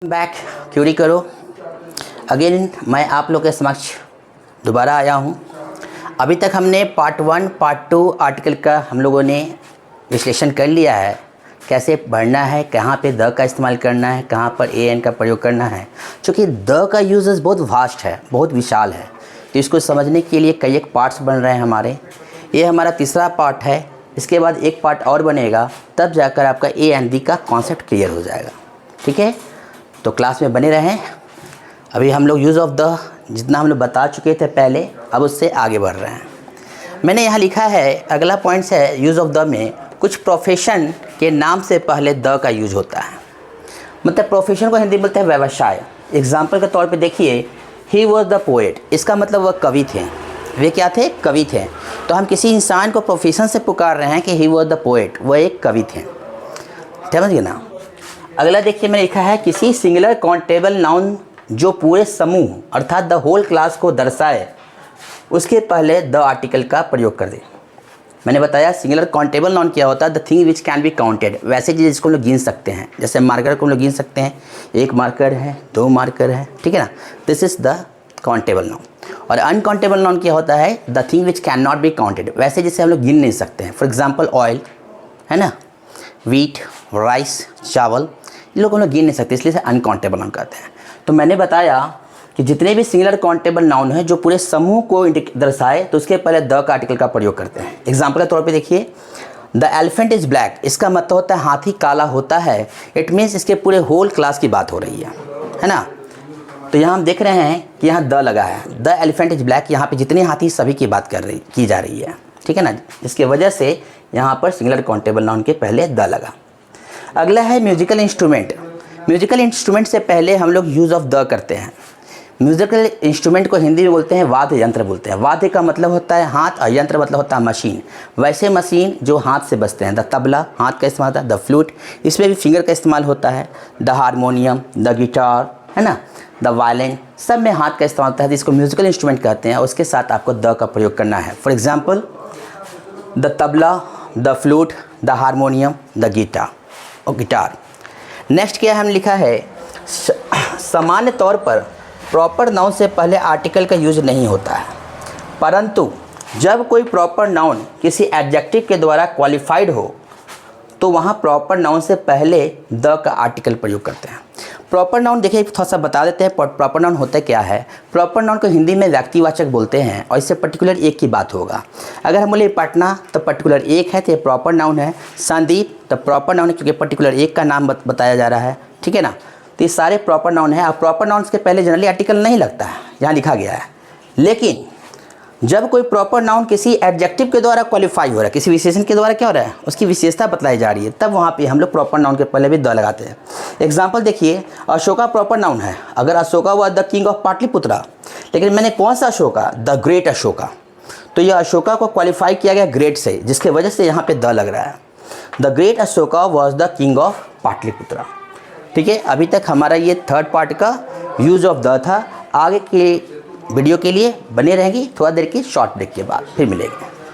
Back Curie करो again. मैं आप लोग के समक्ष दोबारा आया हूँ। अभी तक हमने पार्ट 1 पार्ट 2 आर्टिकल का हम लोगों ने विश्लेषण कर लिया है, कैसे पढ़ना है, कहाँ पे द का इस्तेमाल करना है, कहाँ पर ए एन का प्रयोग करना है। चूँकि द का यूजेस बहुत वास्ट है, बहुत विशाल है, तो इसको समझने के लिए कई एक पार्ट्स बन रहे हैं हमारे। ये हमारा तीसरा पार्ट है, इसके बाद एक पार्ट और बनेगा, तब जाकर आपका ए एंड दी का कॉन्सेप्ट क्लियर हो जाएगा। ठीक है, तो क्लास में बने रहें। अभी हम लोग यूज़ ऑफ द जितना हम लोग बता चुके थे पहले, अब उससे आगे बढ़ रहे हैं। मैंने यहाँ लिखा है, अगला पॉइंट्स है यूज़ ऑफ द में कुछ प्रोफेशन के नाम से पहले द का यूज होता है। मतलब प्रोफेशन को हिंदी में बोलते हैं व्यवसाय। एग्जाम्पल के तौर पे देखिए, ही वॉज द पोएट, इसका मतलब वह कवि थे। वे क्या थे? कवि थे। तो हम किसी इंसान को प्रोफेशन से पुकार रहे हैं कि ही वॉज द पोएट, वह एक कवि थे। समझ गए ना। अगला देखिए, मैंने लिखा है किसी सिंगुलर काउंटेबल नाउन जो पूरे समूह अर्थात द होल क्लास को दर्शाए, उसके पहले द आर्टिकल का प्रयोग कर दे। मैंने बताया सिंगुलर काउंटेबल नाउन क्या होता है, the thing which can be counted, वैसे चीज़ जिसको हम लोग गिन सकते हैं। जैसे मार्कर को हम लोग गिन सकते हैं, एक मार्कर है, दो मार्कर है, ठीक है ना। This is the countable noun. और अनकाउंटेबल नाउन क्या होता है, the thing which can not be counted, वैसे जिसे हम लोग गिन नहीं सकते हैं। फॉर एग्जाम्पल ऑयल है ना, वीट, राइस, चावल, इन लोग हम लोग गिन नहीं सकते, इसलिए अनकाउंटेबल नाउन कहते हैं। तो मैंने बताया कि जितने भी सिंगुलर काउंटेबल नाउन है जो पूरे समूह को दर्शाए, तो उसके पहले द का आर्टिकल का प्रयोग करते हैं। एग्जाम्पल के तौर पे देखिए, द एलिफेंट इज ब्लैक, इसका मतलब होता है हाथी काला होता है। इट मीन्स इसके पूरे होल क्लास की बात हो रही है ना। तो यहाँ हम देख रहे हैं कि यहाँ द लगा है, द एलिफेंट इज ब्लैक, यहाँ पे जितने हाथी सभी की बात की जा रही है, ठीक है ना। इसकी वजह से यहाँ पर सिंगुलर काउंटेबल नाउन के पहले द लगा। अगला है म्यूजिकल इंस्ट्रूमेंट। म्यूजिकल इंस्ट्रूमेंट से पहले हम लोग यूज़ ऑफ द करते हैं। म्यूजिकल इंस्ट्रूमेंट को हिंदी में बोलते हैं वाद्य यंत्र बोलते हैं। वाद्य का मतलब होता है हाथ और यंत्र मतलब होता है मशीन। वैसे मशीन जो हाथ से बजते हैं, द तबला हाथ का इस्तेमाल होता है, द फ्लूट इसमें भी फिंगर का इस्तेमाल होता है, द हारमोनियम, द गिटार है ना, द वायलिन, सब में हाथ का इस्तेमाल होता है, जिसको म्यूजिकल इंस्ट्रूमेंट कहते हैं। उसके साथ आपको द का प्रयोग करना है। For example the tabla, the flute, the harmonium, the guitar. Next क्या हम लिखा है, सामान्य तौर पर प्रॉपर नाउन से पहले आर्टिकल का यूज नहीं होता है, परंतु जब कोई प्रॉपर नाउन किसी एडजेक्टिव के द्वारा क्वालिफाइड हो तो वहाँ प्रॉपर नाउन से पहले द का आर्टिकल प्रयोग करते हैं। प्रॉपर नाउन देखिए थोड़ा सा बता देते हैं, प्रॉपर नाउन होता क्या है। प्रॉपर नाउन को हिंदी में व्यक्तिवाचक बोलते हैं और इससे पर्टिकुलर एक की बात होगा। अगर हम बोले पटना तो पर्टिकुलर एक है, तो ये प्रॉपर नाउन है। संदीप तो प्रॉपर नाउन है क्योंकि पर्टिकुलर एक का नाम बताया जा रहा है, ठीक है ना। तो ये सारे प्रॉपर नाउन है। अब प्रॉपर नाउन के पहले जनरली आर्टिकल नहीं लगता है, यहाँ लिखा गया है। लेकिन जब कोई प्रॉपर नाउन किसी एडजेक्टिव के द्वारा क्वालिफाई हो रहा है, किसी विशेषण के द्वारा क्या हो रहा है, उसकी विशेषता बताई जा रही है, तब वहाँ पे हम लोग प्रॉपर नाउन के पहले भी द लगाते हैं। एग्जाम्पल देखिए, अशोका प्रॉपर नाउन है। अगर अशोका हुआ द किंग ऑफ पाटलिपुत्रा, लेकिन मैंने कौन सा अशोका, द ग्रेट अशोका, तो यह अशोका को क्वालिफाई किया गया ग्रेट से, जिसके वजह से यहाँ पे द लग रहा है। The great Ashoka was the king of Pataliputra. ठीक है, अभी तक हमारा ये थर्ड पार्ट का यूज ऑफ द था। आगे के वीडियो के लिए बने रहेंगी, थोड़ा देर की शॉर्ट ब्रेक के बाद फिर मिलेंगे।